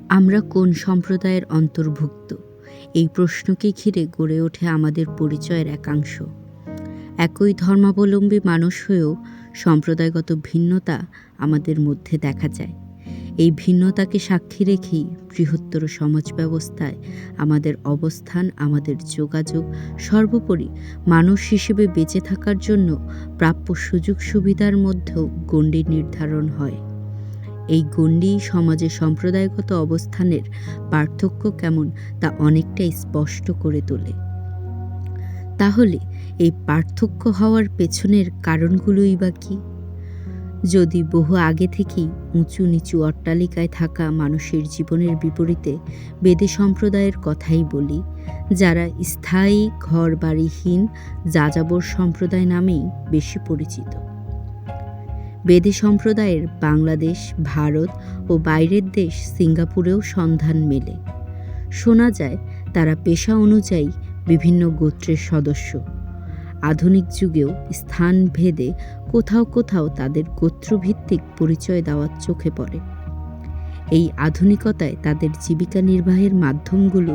আমরা কোন সম্প্রদায়ের অন্তর্ভুক্ত? এই প্রশ্নকে ঘিরে গড়ে ওঠে আমাদের পরিচয়ের একাংশ। একই ধর্মাবলম্বী মানুষ হয়েও সম্প্রদায়গত ভিন্নতা আমাদের মধ্যে দেখা যায়। এই ভিন্নতাকে সাক্ষী রেখেই বৃহত্তর সমাজ ব্যবস্থায় আমাদের অবস্থান, আমাদের যোগাযোগ, সর্বোপরি মানুষ হিসেবে বেঁচে থাকার জন্য প্রাপ্য সুযোগ সুবিধার মধ্যেও গণ্ডি নির্ধারণ হয়। এই গণ্ডি সমাজে সম্প্রদায়গত অবস্থানের পার্থক্য কেমন তা অনেকটাই স্পষ্ট করে তোলে। তাহলে এই পার্থক্য হওয়ার পেছনের কারণগুলোই বা কী? যদি বহু আগে থেকেই উঁচু নিচু অট্টালিকায় থাকা মানুষের জীবনের বিপরীতে বেদে সম্প্রদায়ের কথাই বলি, যারা স্থায়ী ঘর বাড়িহীন যাযাবর সম্প্রদায় নামেই বেশি পরিচিত। বেদে সম্প্রদায়ের বাংলাদেশ, ভারত ও বাইরের দেশ সিঙ্গাপুরেও সন্ধান মেলে। শোনা যায় তারা পেশা অনুযায়ী বিভিন্ন গোত্রের সদস্য। আধুনিক যুগেও স্থান ভেদে কোথাও কোথাও তাদের গোত্রভিত্তিক পরিচয় দেওয়া চোখে পড়ে। এই আধুনিকতায় তাদের জীবিকা নির্বাহের মাধ্যমগুলো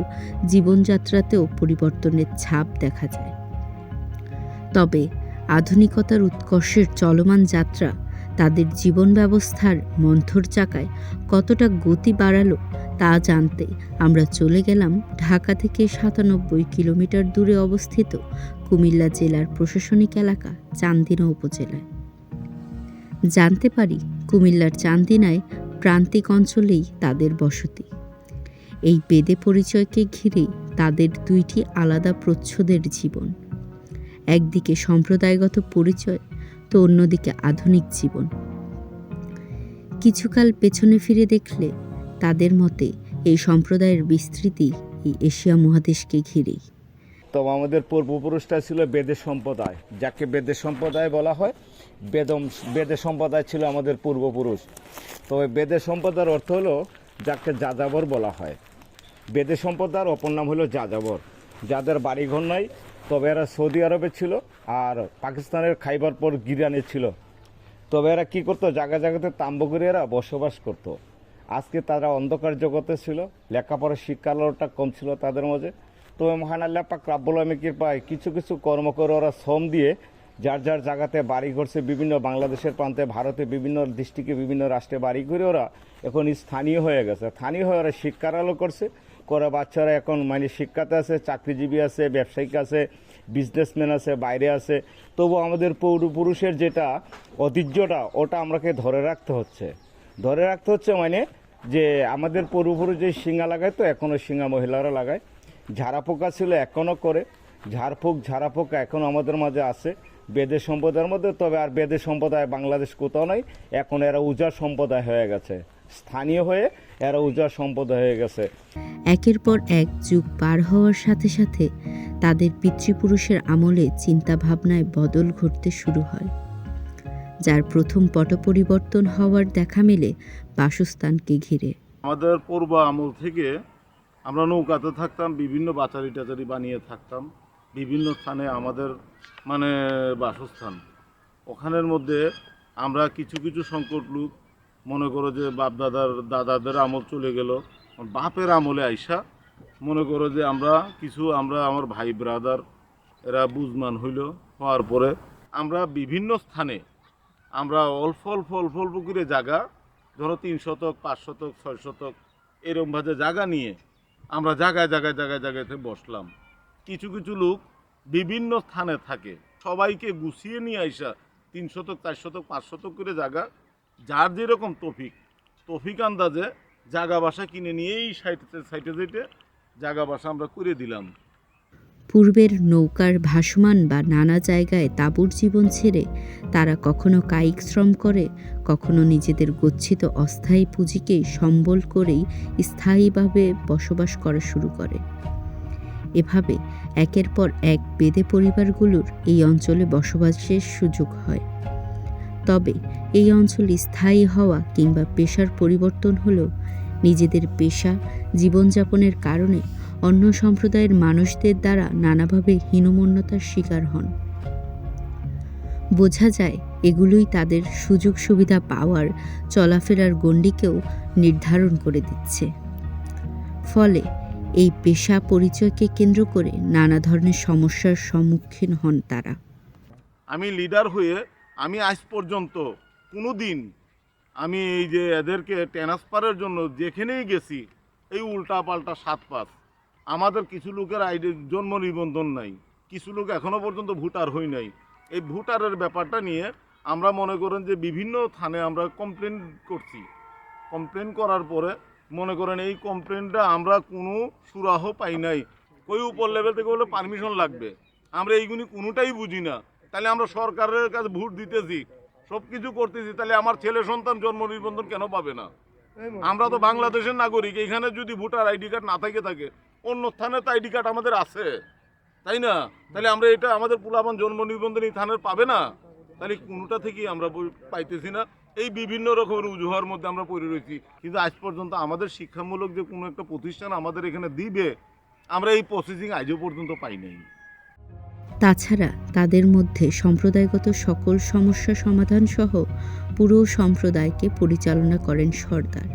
জীবনযাত্রাতেও পরিবর্তনের ছাপ দেখা যায়। তবে আধুনিকতার উৎকর্ষের চলমান যাত্রা তাদের জীবন ব্যবস্থার মন্থর চাকায় কতটা গতি বাড়ালো তা জানতে আমরা চলে গেলাম ঢাকা থেকে ৯৭ কিলোমিটার দূরে অবস্থিত কুমিল্লা জেলার প্রশাসনিক এলাকা চান্দিনা উপজেলায়। জানতে পারি কুমিল্লার চান্দিনায় প্রান্তিক অঞ্চলেই তাদের বসতি। এই বেদে পরিচয়কে ঘিরে তাদের দুইটি আলাদা প্রচ্ছদের জীবন। একদিকে সম্প্রদায়গত পরিচয়, তো অন্যদিকে আধুনিক জীবন। কিছুকাল পেছনে ফিরে দেখলে তাদের মতে এই সম্প্রদায়ের বিস্তৃতি এই এশিয়া মহাদেশকে ঘিরেই। তো আমাদের পূর্বপুরুষটা ছিল বেদে সম্প্রদায়, যাকে বেদে সম্প্রদায় বলা হয়। বেদে সম্প্রদায় ছিল আমাদের পূর্বপুরুষ। তো বেদে সম্প্রদায়ের অর্থ হলো যাকে যাযাবর বলা হয়। বেদে সম্প্রদায়ের অপর নাম হলো যাযাবর, যাদের বাড়িঘর নাই, তবে এরা সৌদি আরবে ছিল আর পাকিস্তানের খাইবার পর গিরানে ছিল। তবে এরা কী করতো, জায়গা জায়গাতে তাম্বু করে এরা বসবাস করত। আজকে তারা অন্ধকার জগতে ছিল, লেখাপড়ার শিক্ষার আলোটা কম ছিল তাদের মাঝে। তবে মহান আল্লাহ পাক রব্বুল আলামিনের কৃপায় কিছু কিছু কর্ম করে ওরা শ্রম দিয়ে যার যার জায়গাতে বাড়ি করছে, বিভিন্ন বাংলাদেশের প্রান্তে, ভারতে বিভিন্ন ডিস্ট্রিক্টে, বিভিন্ন রাষ্ট্রে বাড়ি করে ওরা এখন স্থানীয় হয়ে গেছে। স্থানীয় হয়ে ওরা শিক্ষার আলো করছে, করে বাচ্চারা এখন মানে শিক্ষাতে আছে, চাকরিজীবী আছে, ব্যবসায়িক আছে, বিজনেসম্যান আছে, বাইরে আছে। তবু আমাদের পূর্বপুরুষের যেটা ঐতিহ্যটা, ওটা আমাকে ধরে রাখতে হচ্ছে মানে যে আমাদের পূর্বপুরুষ যে শিঙা লাগায়, তো এখনও শিঙা মহিলারা লাগায়। ঝাড়া পোকা ছিল, এখনও করে। ঝাড়া পোকা এখন আমাদের মাঝে আছে বেদে সম্প্রদায়ের মধ্যে। তবে আর বেদে সম্প্রদায় বাংলাদেশ কোথাও নাই, এখন এরা উজাড় সম্প্রদায় হয়ে গেছে, স্থানীয় হয়ে এরা উজাড় সম্প্রদায় হয়ে গেছে। একের পর এক যুগ পার হওয়ার সাথে সাথে তাদের পিতৃপুরুষের আমলে চিন্তা ভাবনায় বদল ঘটতে শুরু হয়, যার প্রথম পট পরিবর্তন হওয়ার দেখা মেলে বাসস্থানকে ঘিরে। আমাদের পূর্ব আমল থেকে আমরা নৌকাতে থাকতাম, বিভিন্ন বাচারি টাচারি বানিয়ে থাকতাম, বিভিন্ন স্থানে আমাদের মানে বাসস্থান। ওখানের মধ্যে আমরা কিছু কিছু সংকট লোক মনে করো যে বাপ দাদাদের আমল চলে গেল, বাপের আমলে আইসা মনে করো যে আমরা আমার ভাই ব্রাদার এরা বুঝমান হওয়ার পরে আমরা বিভিন্ন স্থানে আমরা অল্প অল্প করে জায়গা, ধরো 3 শতক 5 শতক 6 শতক এরকমভাবে জায়গা নিয়ে আমরা জায়গাতে বসলাম। কিছু কিছু লোক বিভিন্ন স্থানে থাকে, সবাইকে গুছিয়ে নিয়ে আইসা 3 শতক 4 শতক 5 শতক করে জায়গা, যার যেরকম তফিক আন্দাজে জায়গা বাসা কিনে নিয়েই সাইটে জায়গা বাসা আমরা করে দিলাম। পূর্বের নৌকার ভাসমান বা নানা জায়গায় তাঁবুর জীবন ছেড়ে তারা কখনো কায়িক শ্রম করে, কখনো নিজেদের গচ্ছিত অস্থায়ী পুঁজিকে সম্বল করেই স্থায়ীভাবে বসবাস করা শুরু করে। এভাবে একের পর এক বেদে পরিবারগুলোর এই অঞ্চলে বসবাসের সুযোগ হয়। তবে এই অঞ্চল স্থায়ী হওয়া কিংবা পেশার পরিবর্তন হলেও নিজেদের পেশা জীবনযাপনের কারণে অন্য সম্প্রদায়ের মানুষদের দ্বারা নানাভাবে হীনমন্যতার শিকার হন। বোঝা যায় এগুলোই তাদের সুযোগ সুবিধা পাওয়ার, চলাফেরার গণ্ডিকেও নির্ধারণ করে দিচ্ছে। ফলে এই পেশা পরিচয়কে কেন্দ্র করে নানা ধরনের সমস্যার সম্মুখীন হন তারা। আমি লিডার হয়ে আমি আজ পর্যন্ত কোনো দিন আমি এই যে এদেরকে ট্রান্সফারের জন্য যেখানেই গেছি এই উল্টা পাল্টা 7-5 আমাদের কিছু লোকের জন্ম নিবন্ধন নাই, কিছু লোক এখনও পর্যন্ত ভোটার হই নাই। এই ভোটারের ব্যাপারটা নিয়ে আমরা মনে করেন যে বিভিন্ন থানে আমরা কমপ্লেন করছি। কমপ্লেন করার পরে মনে করেন এই কমপ্লেনটা আমরা কোনো সুরাহ পাই নাই। ওই উপর লেভেল থেকে বলে পারমিশন লাগবে, আমরা এইগুলি কোনোটাই বুঝি না। তাহলে আমরা সরকারের কাছে ভোট দিতেছি, সব কিছু করতেছি, তাহলে আমার ছেলে সন্তান জন্ম নিবন্ধন কেন পাবে না? আমরা তো বাংলাদেশের নাগরিক, এখানে যদি ভোটার আইডি কার্ড না থাকে অন্য স্থানে তো আইডি কার্ড আমাদের আছে, তাই না? তাহলে আমরা এটা আমাদের পোলাপান জন্ম নিবন্ধন এই থানের পাবে না? তাহলে কোনোটা থেকেই আমরা পাইতেছি না। এই বিভিন্ন রকমের উজুহার মধ্যে আমরা পড়ে রয়েছি, কিন্তু আজ পর্যন্ত আমাদের শিক্ষামূলক যে কোনো একটা প্রতিষ্ঠান আমাদের এখানে দিবে, আমরা এই প্রসেসিং আজও পর্যন্ত পাই নাই। তাছাড়া তাদের মধ্যে সম্প্রদায়গত সকল সমস্যা সমাধান সহ পুরো সম্প্রদায়কে পরিচালনা করেন সর্দার,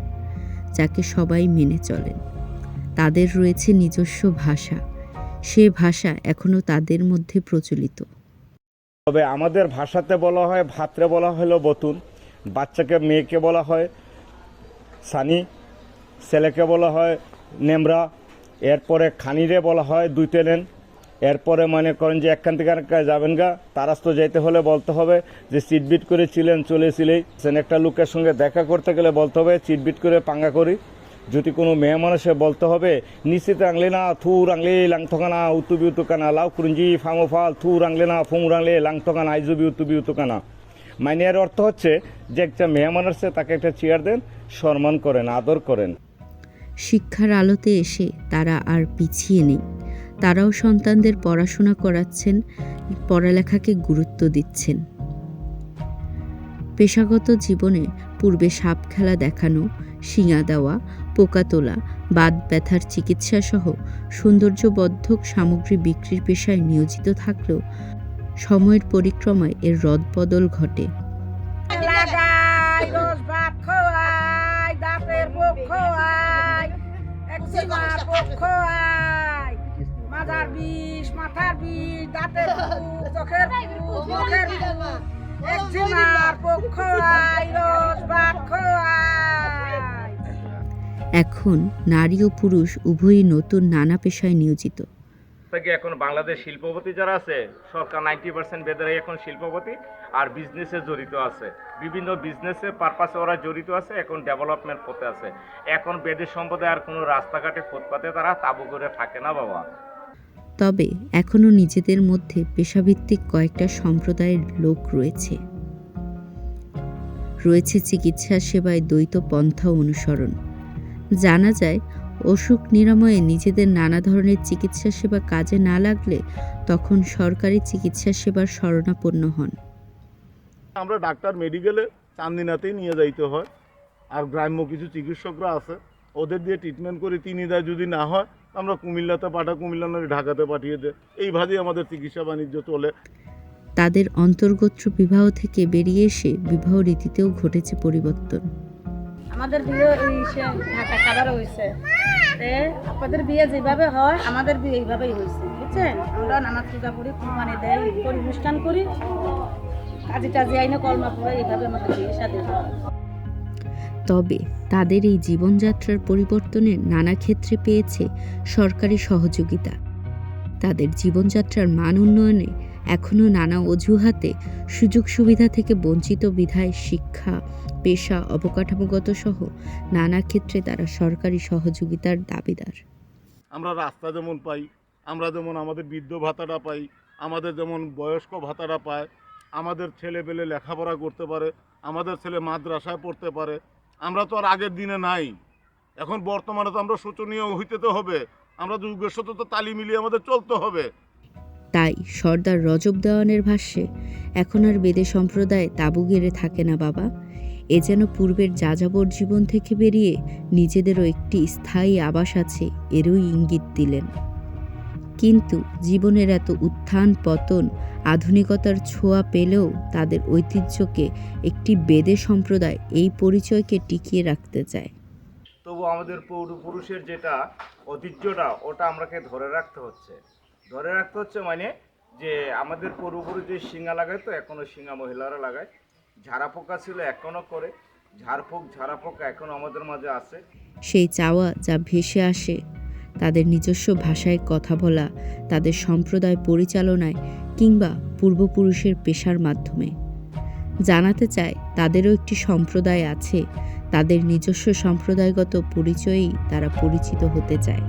যাকে সবাই মেনে চলেন। তাদের রয়েছে নিজস্ব ভাষা, সে ভাষা এখনও তাদের মধ্যে প্রচলিত। তবে আমাদের ভাষাতে বলা হয়, ভাত্রে বলা হলো বতুন, বাচ্চাকে মেয়েকে বলা হয় সানি, ছেলেকে বলা হয় নেমরা, এরপরে খানিরে বলা হয় দুইতেলেন। এরপরে মনে করেন যে একখান থেকে আরেক যাবেন গা, তারাস্ত যেতে হলে বলতে হবে যে চিটবিট করে ছিলেন চলেছিলেই। একটা লোকের সঙ্গে দেখা করতে গেলে বলতে হবে চিটবিট করে পাঙ্গা করি। যদি কোনো মেয়ে মানুষে বলতে হবে নিশ্চিত রাংলে না থু রাংলে লাংথকানা উতুবি উতুকানা লাউ কুরুঞ্জি ফামো ফাল থু রাংলে না ফুং রাংলে লাংথকানা আইজুবি উতুবি উতুকানা। মানে এর অর্থ হচ্ছে যে একটা মেয়ে মানুষে তাকে একটা চেয়ার দেন, সম্মান করেন, আদর করেন। শিক্ষার আলোতে এসে তারা আর পিছিয়ে নেই। তারাও সন্তানদের পড়াশোনা করাচ্ছেন, পড়ালেখাকে গুরুত্ব দিচ্ছেন। পেশাগত জীবনে পূর্বে সাপ খেলা দেখানো, শিঙা দেওয়া, পোকা তোলা, বাত ব্যথার চিকিৎসা সহ সৌন্দর্যবর্ধক সামগ্রী বিক্রির পেশায় নিয়োজিত থাকলেও সময়ের পরিক্রমায় এর রদবদল ঘটে। মাথার বিষ, মাথার বিষ, দাঁতের পুক, চোখের পুক, মুখের পুক, একজিমার পক্ষ আয়, রোজ বাক্ষ আয়। এখন নারী ও পুরুষ উভয়ই নতুন নানা পেশায় নিয়োজিত। এখন বাংলাদেশ শিল্পপতি যারা আছে, সরকার 90% বেদেরাই এখন শিল্পপতি আর বিজনেসে জড়িত আছে, বিভিন্ন বিজনেসে পারপাসে ওরা জড়িত আছে, এখন ডেভেলপমেন্ট পথে আছে। এখন বেদের সম্প্রদায় আর কোনো রাস্তাঘাটে ফুটপাতে তারা তাঁবু করে থাকে না বাবা। তবে এখনও নিজেদের মধ্যে পেশাভিত্তিক কয়েকটা সম্প্রদায়ের লোক রয়েছে চিকিৎসা সেবায় দ্বৈত পন্থা অনুসরণ। জানা যায় অসুখ নিরাময়ে নিজেদের নানা ধরনের চিকিৎসা সেবা কাজে না লাগলে তখন সরকারি চিকিৎসা সেবার শরণাপন্ন হন। আমরা ডাক্তার মেডিকেলে চান্দিনাতেই নিয়ে যাইতে হয়, আর গ্রাম্য কিছু চিকিৎসকরা আছে, ওদের দিয়ে ট্রিটমেন্ট করি। তিনিদায় যদি না হয় আমরা কুমিল্লাতে কুমিল্লা নয় ঢাকাতে পাঠিয়ে দেয়। এইভাবেই আমাদের চিকিৎসা বাণিজ্য চলে। তাদের অন্তর্গোত্র বিবাহ থেকে বেরিয়ে এসে বিবাহ রীতিতেও ঘটেছে পরিবর্তন। আমাদের বিয়ে ঢাকা কাবার হয়েছে, আপনাদের বিয়ে যেভাবে হয় আমাদের বিয়ে এইভাবেই হয়েছে, বুঝছেন? আমরা নামাজ পূজা করি, কুরবানি দেয় করি, অনুষ্ঠান করি, কাজে টাজে আইনে কলমা পড়ে, এইভাবে আমাদের বিয়ে শাদী হয়। তবে তাদের এই জীবনযাত্রার পরিবর্তনের নানা ক্ষেত্রে পেয়েছে সরকারি সহযোগিতা। তাদের জীবনযাত্রার মান উন্নয়নে এখনও নানা অজুহাতে সুযোগ সুবিধা থেকে বঞ্চিত বিধায় শিক্ষা, পেশা, অবকাঠামোগত সহ নানা ক্ষেত্রে তারা সরকারি সহযোগিতার দাবিদার। আমরা রাস্তা যেমন পাই, আমরা যেমন আমাদের বৃদ্ধ ভাতাটা পাই, আমাদের যেমন বয়স্ক ভাতাটা পায়, আমাদের ছেলে পেলে লেখাপড়া করতে পারে, আমাদের ছেলে মাদ্রাসায় পড়তে পারে। আমরা তো আর আগের দিনে নাই, এখন বর্তমানে তো আমরা শোচনীয় হইতে তো হবে, আমরা যুগের সাথে তো তালি মিলিয়ে আমাদের চলতে হবে। তাই সর্দার রজব দেওয়ানের ভাষ্যে এখন আর বেদে সম্প্রদায় তাঁবু গেড়ে থাকে না বাবা, এ যেন পূর্বের যাযাবর জীবন থেকে বেরিয়ে নিজেদেরও একটি স্থায়ী আবাস আছে, এরই ইঙ্গিত দিলেন। কিন্তু জীবনের এত উত্থান পতন, আধুনিকতার ছোঁয়া পেলেও তাদের ঐতিহ্যকে একটি বেদে সম্প্রদায় এই পরিচয়কে টিকিয়ে রাখতে চায়। তবু আমাদের পূর্বপুরুষের যেটা ঐতিহ্যটা ওটা আমাকে ধরে রাখতে হচ্ছে মানে যে আমাদের পূর্বপুরুষ যে শিঙা লাগাইতো এখনও শিঙা মহিলারা লাগায়, ঝাড়া পোকা ছিল এখনও করে, ঝাড়া পোকা এখনও আমাদের মাঝে আছে। সেই চাওয়া যা ভেসে আসে তাদের নিজস্ব ভাষায় কথা বলা, তাদের সম্প্রদায় পরিচালনায় কিংবা পূর্বপুরুষের পেশার মাধ্যমে জানাতে চায় তাদেরও একটি সম্প্রদায় আছে, তাদের নিজস্ব সম্প্রদায়গত পরিচয়েই তারা পরিচিত হতে চায়।